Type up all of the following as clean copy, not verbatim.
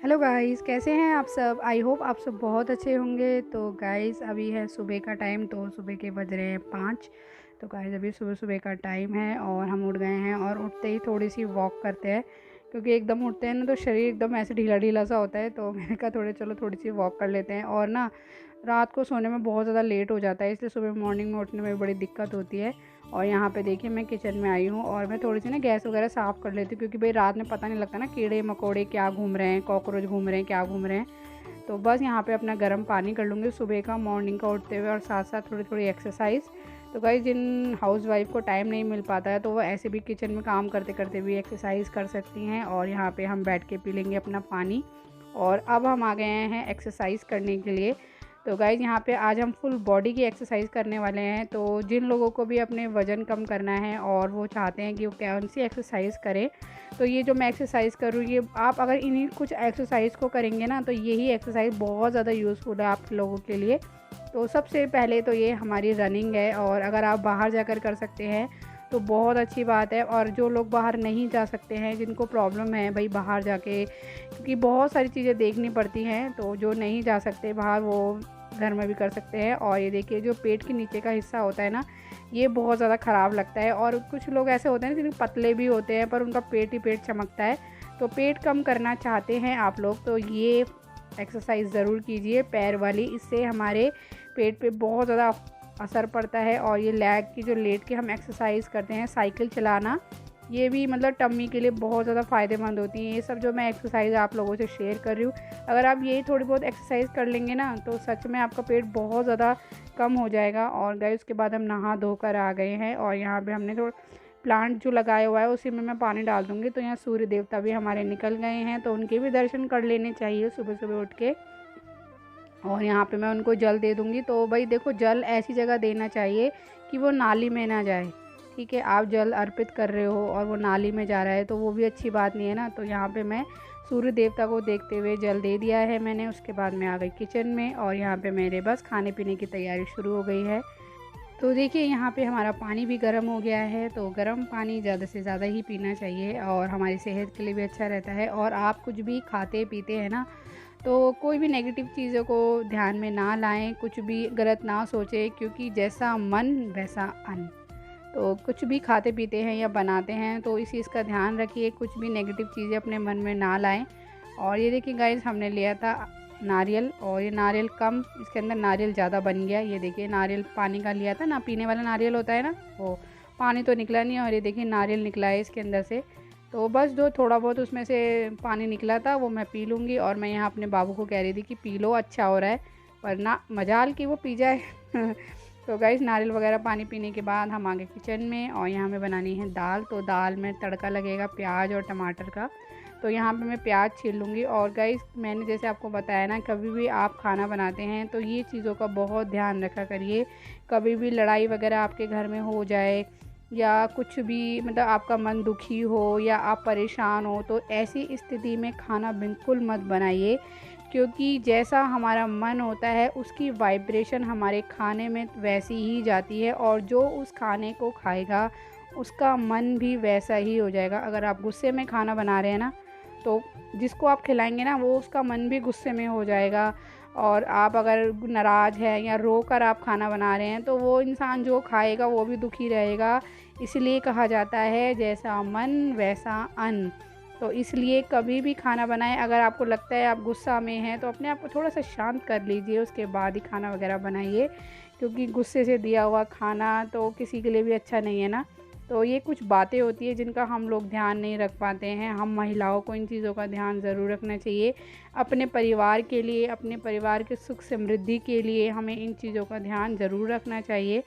Hello guys, कैसे हैं आप सब। आई होप आप सब बहुत अच्छे होंगे। तो गाइस अभी है सुबह का टाइम, तो सुबह के बज रहे हैं 5। तो गाइस अभी सुबह सुबह का टाइम है और हम उठ गए हैं और उठते ही थोड़ी सी वॉक करते हैं, क्योंकि एकदम उठते हैं ना तो शरीर एकदम ऐसे ढीला ढीला सा होता है। तो मैंने कहा चलो थोड़ी सी वॉक कर लेते हैं। और ना रात को सोने में बहुत ज़्यादा लेट हो जाता है, इसलिए सुबह मॉर्निंग में उठने में बड़ी दिक्कत होती है। और यहाँ पे देखिए मैं किचन में आई हूँ और मैं थोड़ी सी ना गैस वगैरह साफ़ कर लेती हूँ, क्योंकि भाई रात में पता नहीं लगता ना कीड़े मकोड़े क्या घूम रहे हैं, कॉकरोच घूम रहे हैं, क्या घूम रहे हैं। तो बस यहाँ पे अपना गर्म पानी कर लूँगी सुबह का, मॉर्निंग का उठते हुए, और साथ साथ थोड़ी थोड़ी एक्सरसाइज। तो गाइस जिन हाउसवाइफ को टाइम नहीं मिल पाता है तो वो ऐसे भी किचन में काम करते करते भी एक्सरसाइज कर सकती हैं। और यहाँ पे हम बैठ के पी लेंगे अपना पानी। और अब हम आ गए हैं एक्सरसाइज करने के लिए। तो गाइज़ यहाँ पे आज हम फुल बॉडी की एक्सरसाइज करने वाले हैं। तो जिन लोगों को भी अपने वज़न कम करना है और वो चाहते हैं कि वो कौन सी एक्सरसाइज करें, तो ये जो मैं एक्सरसाइज करूँ, ये आप अगर इन्हीं कुछ एक्सरसाइज को करेंगे ना तो यही एक्सरसाइज बहुत ज़्यादा यूज़फुल है आप लोगों के लिए। तो सबसे पहले तो ये हमारी रनिंग है, और अगर आप बाहर जाकर कर सकते हैं तो बहुत अच्छी बात है। और जो लोग बाहर नहीं जा सकते हैं, जिनको प्रॉब्लम है भाई बाहर जाके, क्योंकि बहुत सारी चीज़ें देखनी पड़ती हैं, तो जो नहीं जा सकते बाहर वो घर में भी कर सकते हैं। और ये देखिए जो पेट के नीचे का हिस्सा होता है ना, ये बहुत ज़्यादा ख़राब लगता है। और कुछ लोग ऐसे होते हैं ना जिनके पतले भी होते हैं पर उनका पेट ही पेट चमकता है। तो पेट कम करना चाहते हैं आप लोग तो ये एक्सरसाइज ज़रूर कीजिए, पैर वाली। इससे हमारे पेट पे बहुत ज़्यादा असर पड़ता है। और ये लेग की जो लेट के हम एक्सरसाइज करते हैं, साइकिल चलाना, ये भी मतलब टम्मी के लिए बहुत ज़्यादा फ़ायदेमंद होती हैं। ये सब जो मैं एक्सरसाइज आप लोगों से शेयर कर रही हूँ, अगर आप यही थोड़ी बहुत एक्सरसाइज कर लेंगे ना तो सच में आपका पेट बहुत ज़्यादा कम हो जाएगा। और गाइस उसके बाद हम नहा धोकर आ गए हैं और यहाँ पे हमने थोड़ा प्लांट जो लगाया हुआ है उसी में मैं पानी डाल दूँगी। तो यहाँ सूर्य देवता भी हमारे निकल गए हैं, तो उनके भी दर्शन कर लेने चाहिए सुबह सुबह उठ के। और यहाँ पे मैं उनको जल दे दूँगी। तो भाई देखो, जल ऐसी जगह देना चाहिए कि वो नाली में ना जाए। ठीक है, आप जल अर्पित कर रहे हो और वो नाली में जा रहा है तो वो भी अच्छी बात नहीं है ना। तो यहाँ पे मैं सूर्य देवता को देखते हुए जल दे दिया है मैंने। उसके बाद मैं आ गई किचन में और यहाँ पे मेरे बस खाने पीने की तैयारी शुरू हो गई है। तो देखिए यहाँ पे हमारा पानी भी गर्म हो गया है। तो गर्म पानी ज़्यादा से ज़्यादा ही पीना चाहिए और हमारी सेहत के लिए भी अच्छा रहता है। और आप कुछ भी खाते पीते हैं ना, तो कोई भी नेगेटिव चीज़ों को ध्यान में ना लाएं, कुछ भी गलत ना सोचें, क्योंकि जैसा मन वैसा अन्न। तो कुछ भी खाते पीते हैं या बनाते हैं तो इस चीज़ का ध्यान रखिए, कुछ भी नेगेटिव चीज़ें अपने मन में ना लाएं। और ये देखिए गाइस, हमने लिया था नारियल, और ये नारियल कम, इसके अंदर नारियल ज़्यादा बन गया। ये देखिए नारियल पानी का लिया था ना, पीने वाला नारियल होता है ना, वो पानी तो निकला नहीं। और ये देखिए नारियल निकला है इसके अंदर से। तो बस जो थोड़ा बहुत उसमें से पानी निकला था वो मैं पी लूँगी। और मैं यहाँ अपने बाबू को कह रही थी कि पी लो, अच्छा हो रहा है, वरना मजाल कि वो पी जाए। तो गाइस नारियल वगैरह पानी पीने के बाद हम आ गए किचन में और यहाँ हमें बनानी है दाल। तो दाल में तड़का लगेगा प्याज और टमाटर का। तो यहाँ पे मैं प्याज छील लूँगी। और गाइस मैंने जैसे आपको बताया ना, कभी भी आप खाना बनाते हैं तो ये चीज़ों का बहुत ध्यान रखा करिए। कभी भी लड़ाई वगैरह आपके घर में हो जाए या कुछ भी मतलब आपका मन दुखी हो या आप परेशान हो, तो ऐसी स्थिति में खाना बिल्कुल मत बनाइए, क्योंकि जैसा हमारा मन होता है उसकी वाइब्रेशन हमारे खाने में वैसी ही जाती है। और जो उस खाने को खाएगा उसका मन भी वैसा ही हो जाएगा। अगर आप गुस्से में खाना बना रहे हैं ना, तो जिसको आप खिलाएंगे ना वो उसका मन भी गुस्से में हो जाएगा। और आप अगर नाराज़ हैं या रो कर आप खाना बना रहे हैं तो वो इंसान जो खाएगा वो भी दुखी रहेगा। इसलिए कहा जाता है जैसा मन वैसा अन्न। तो इसलिए कभी भी खाना बनाएं, अगर आपको लगता है आप गुस्सा में हैं तो अपने आप को थोड़ा सा शांत कर लीजिए, उसके बाद ही खाना वगैरह बनाइए, क्योंकि गुस्से से दिया हुआ खाना तो किसी के लिए भी अच्छा नहीं है ना। तो ये कुछ बातें होती है जिनका हम लोग ध्यान नहीं रख पाते हैं। हम महिलाओं को इन चीज़ों का ध्यान ज़रूर रखना चाहिए। अपने परिवार के लिए, अपने परिवार के सुख समृद्धि के लिए हमें इन चीज़ों का ध्यान ज़रूर रखना चाहिए।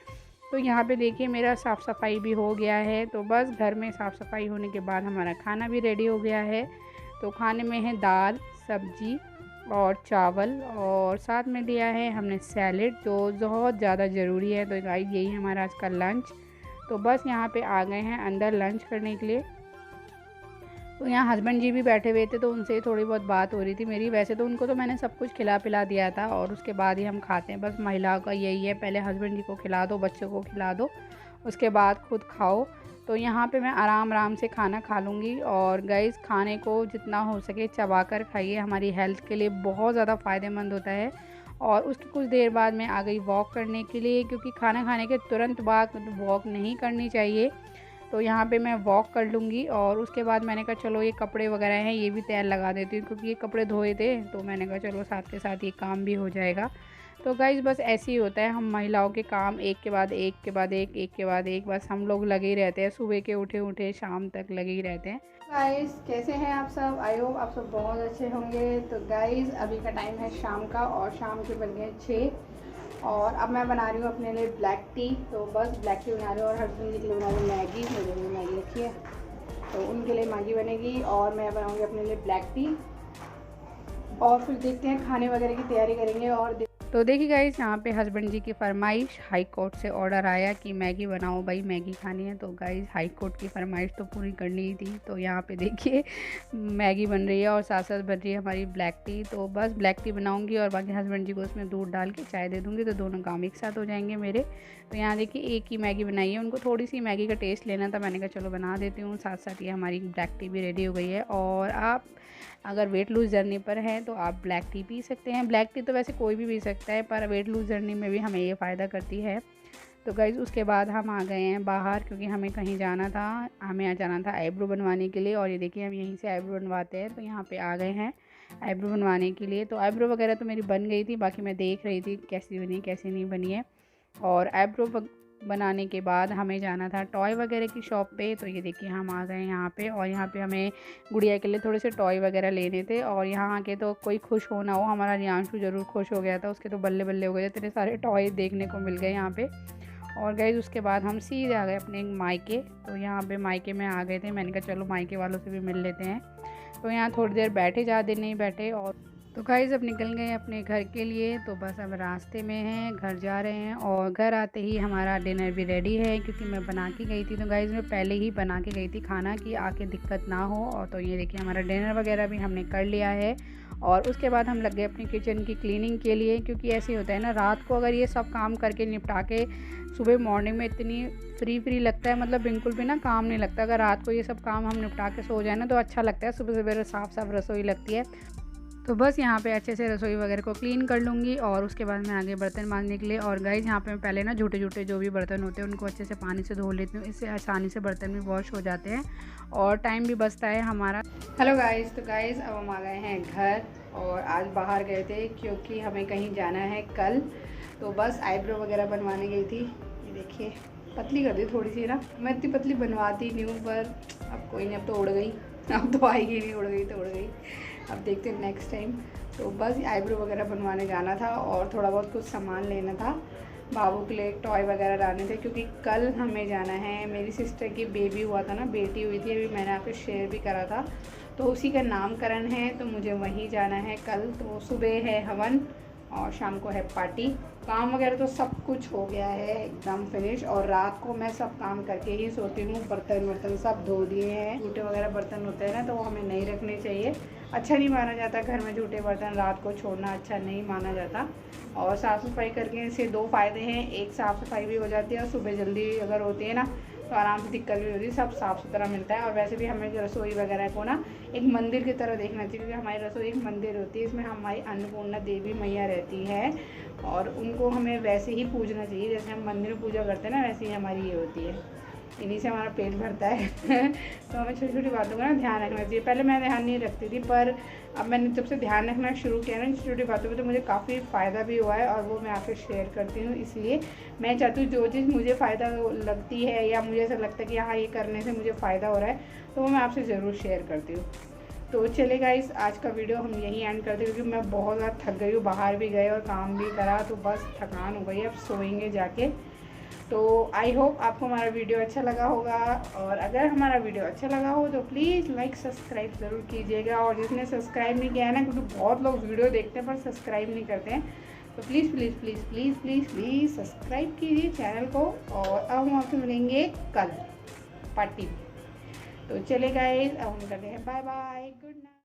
तो यहाँ पे देखिए मेरा साफ़ सफाई भी हो गया है। तो बस घर में साफ़ सफाई होने के बाद हमारा खाना भी रेडी हो गया है। तो खाने में है दाल, सब्जी और चावल, और साथ में लिया है हमने सैलेड, जो बहुत ज़्यादा ज़रूरी है। तो गाइस यही हमारा आज का लंच। तो बस यहाँ पे आ गए हैं अंदर लंच करने के लिए। तो यहाँ हस्बैंड जी भी बैठे हुए थे, तो उनसे थोड़ी बहुत बात हो रही थी मेरी। वैसे तो उनको तो मैंने सब कुछ खिला पिला दिया था और उसके बाद ही हम खाते हैं। बस महिलाओं का यही है, पहले हस्बैंड जी को खिला दो, बच्चों को खिला दो, उसके बाद खुद खाओ। तो यहाँ पे मैं आराम आराम से खाना खा लूँगी। और गाइस खाने को जितना हो सके चबा कर खाइए, हमारी हेल्थ के लिए बहुत ज़्यादा फ़ायदेमंद होता है। और उसके कुछ देर बाद मैं आ गई वॉक करने के लिए, क्योंकि खाना खाने के तुरंत बाद वॉक नहीं करनी चाहिए। तो यहाँ पे मैं वॉक कर लूँगी। और उसके बाद मैंने कहा चलो ये कपड़े वगैरह हैं ये भी तैयार लगा देती हूँ, क्योंकि ये कपड़े धोए थे, तो मैंने कहा चलो साथ के साथ ये काम भी हो जाएगा। तो गाइस बस ऐसे ही होता है, हम महिलाओं के काम एक के बाद एक के बाद एक के बाद एक, बस हम लोग लगे ही रहते हैं, सुबह के उठे शाम तक लगे ही रहते हैं। गाइस कैसे हैं आप सब? आई होप आप सब बहुत अच्छे होंगे। तो गाइस अभी का टाइम है शाम का, और शाम के बज गए 6। और अब मैं बना रही हूँ अपने लिए ब्लैक टी। तो बस ब्लैक टी बना रही हूँ, और हस्बैंड जी के लिए बना रही हूँ मैगी। मेरे लिए मैगी रखी है, तो उनके लिए मैगी बनेगी, और मैं बनाऊँगी अपने लिए ब्लैक टी। और फिर देखते हैं खाने वगैरह की तैयारी करेंगे। और तो देखिए गाइस यहाँ पे हस्बैंड जी की फरमाइश, हाई कोर्ट से ऑर्डर आया कि मैगी बनाओ भाई, मैगी खानी है। तो गाइस हाई कोर्ट की फरमाइश तो पूरी करनी ही थी। तो यहाँ पे देखिए मैगी बन रही है, और साथ साथ बन रही है हमारी ब्लैक टी। तो बस ब्लैक टी बनाऊंगी, और बाकी हस्बैंड जी को उसमें दूध डाल के चाय दे दूँगी, तो दोनों काम एक साथ हो जाएंगे मेरे। तो यहाँ देखिए एक ही मैगी बनाई है, उनको थोड़ी सी मैगी का टेस्ट लेना था, मैंने कहा चलो बना देती हूँ। साथ साथ ये हमारी ब्लैक टी भी रेडी हो गई है। और आप अगर वेट लूज़ जर्नी पर हैं तो आप ब्लैक टी पी सकते हैं। ब्लैक टी तो वैसे कोई भी पी सकता है, पर वेट लूज़ जर्नी में भी हमें ये फ़ायदा करती है। तो गाइज़ उसके बाद हम आ गए हैं बाहर, क्योंकि हमें कहीं जाना था, हमें जाना था आईब्रो बनवाने के लिए। और ये देखिए हम यहीं से आईब्रो बनवाते हैं, तो यहाँ पे आ गए हैं आईब्रो बनवाने के लिए। तो आईब्रो वगैरह तो मेरी बन गई थी, बाकी मैं देख रही थी कैसी बनी कैसी नहीं बनी है। और आईब्रो बनाने के बाद हमें जाना था टॉय वगैरह की शॉप पे। तो ये देखिए हम आ गए यहाँ पे, और यहाँ पे हमें गुड़िया के लिए थोड़े से टॉय वगैरह लेने थे। और यहाँ आके तो कोई खुश हो ना हो, हमारा रियांशु ज़रूर खुश हो गया था, उसके तो बल्ले बल्ले हो गए, इतने सारे टॉय देखने को मिल गए यहाँ पे। और गाइस उसके बाद हम सीधे आ गए अपने मायके। तो यहाँ पे मायके में आ गए थे, मैंने कहा चलो मायके वालों से भी मिल लेते हैं। तो यहाँ थोड़ी देर बैठे, ज़्यादा देर नहीं बैठे। और तो गाइस अब निकल गए अपने घर के लिए। तो बस अब रास्ते में हैं, घर जा रहे हैं। और घर आते ही हमारा डिनर भी रेडी है, क्योंकि मैं बना के गई थी। तो गाइस मैं पहले ही बना के गई थी खाना, कि आके दिक्कत ना हो। और तो ये देखिए हमारा डिनर वगैरह भी हमने कर लिया है। और उसके बाद हम लग गए अपनी किचन की क्लीनिंग के लिए, क्योंकि ऐसे होता है ना, रात को अगर ये सब काम करके निपटा के सुबह मॉर्निंग में इतनी फ्री लगता है, मतलब बिल्कुल भी ना काम नहीं लगता। अगर रात को ये सब काम हम निपटा के सो जाए ना, तो अच्छा लगता है, सुबह सवेरे साफ़ रसोई लगती है। तो बस यहाँ पे अच्छे से रसोई वगैरह को क्लीन कर लूँगी, और उसके बाद मैं आगे बर्तन मांजने के लिए। और गाइस यहाँ पे मैं पहले ना झूठे जो भी बर्तन होते हैं उनको अच्छे से पानी से धो लेती हूँ, इससे आसानी से बर्तन भी वॉश हो जाते हैं और टाइम भी बचता है हमारा। हेलो गाइस, तो गाइस अब हम आ गए हैं घर, और आज बाहर गए थे क्योंकि हमें कहीं जाना है कल। तो बस आईब्रो वगैरह बनवाने गई थी। ये देखिए पतली कर दी थोड़ी सी ना, मैं इतनी पतली बनवाती नहीं हूँ, पर अब कोई नहीं, अब तो उड़ गई, अब तो आएगी नहीं, उड़ गई तो उड़ गई, अब देखते हैं नेक्स्ट टाइम। तो बस आईब्रो वगैरह बनवाने जाना था, और थोड़ा बहुत कुछ सामान लेना था, बाबू के लिए टॉय वगैरह लाने थे, क्योंकि कल हमें जाना है, मेरी सिस्टर की बेबी हुआ था ना, बेटी हुई थी, अभी मैंने आपको शेयर भी करा था, तो उसी का नामकरण है, तो मुझे वहीं जाना है कल। तो सुबह है हवन और शाम को है पार्टी। काम वगैरह तो सब कुछ हो गया है एकदम फिनिश, और रात को मैं सब काम करके ही सोती हूँ। बर्तन सब धो दिए हैं, जूठे वगैरह बर्तन होते हैं ना, तो वो हमें नहीं रखने चाहिए, अच्छा नहीं माना जाता घर में जूठे बर्तन रात को छोड़ना, अच्छा नहीं माना जाता। और साफ़ सफाई करके से दो फ़ायदे हैं, एक साफ़ सफाई भी हो जाती है, और सुबह जल्दी अगर होती है ना तो आराम से दिक्कत भी होती है, सब साफ़ सुथरा मिलता है। और वैसे भी हमें रसोई वगैरह को ना एक मंदिर की तरह देखना चाहिए, क्योंकि हमारी रसोई एक मंदिर होती है, इसमें हमारी अन्नपूर्णा देवी मैया रहती है, और उनको हमें वैसे ही पूजना चाहिए, जैसे हम मंदिर में पूजा करते हैं ना, वैसे ही हमारी ये होती है, इन्हीं से हमारा पेट भरता है। तो हमें छोटी छोटी बातों का ना ध्यान रखना चाहिए। पहले मैं ध्यान नहीं रखती थी, पर अब मैंने जब से ध्यान रखना शुरू किया ना छोटी छोटी बातों पे, तो मुझे काफ़ी फ़ायदा भी हुआ है, और वो मैं आपसे शेयर करती हूँ। इसलिए मैं चाहती हूँ जो चीज़ मुझे फ़ायदा लगती है, या मुझे ऐसा लगता है कि हाँ ये करने से मुझे फ़ायदा हो रहा है, तो वो मैं आपसे ज़रूर शेयर करती हूँ। तो चले गाइस, आज का वीडियो हम यहीं एंड करते हैं, क्योंकि मैं बहुत ज़्यादा थक गई हूँ, बाहर भी गए और काम भी करा, तो बस थकान हो गई है, अब सोएंगे जाके। तो आई होप आपको हमारा वीडियो अच्छा लगा होगा, और अगर हमारा वीडियो अच्छा लगा हो तो प्लीज़ लाइक सब्सक्राइब ज़रूर कीजिएगा। और जिसने सब्सक्राइब नहीं किया है ना, क्योंकि बहुत लोग वीडियो देखते हैं पर सब्सक्राइब नहीं करते हैं, तो please please please please please please subscribe कीजिए चैनल को। और अब हम आपसे मिलेंगे कल पार्टी में। तो चले गाइस, अब हम करते हैं बाय बाय, गुड नाइट।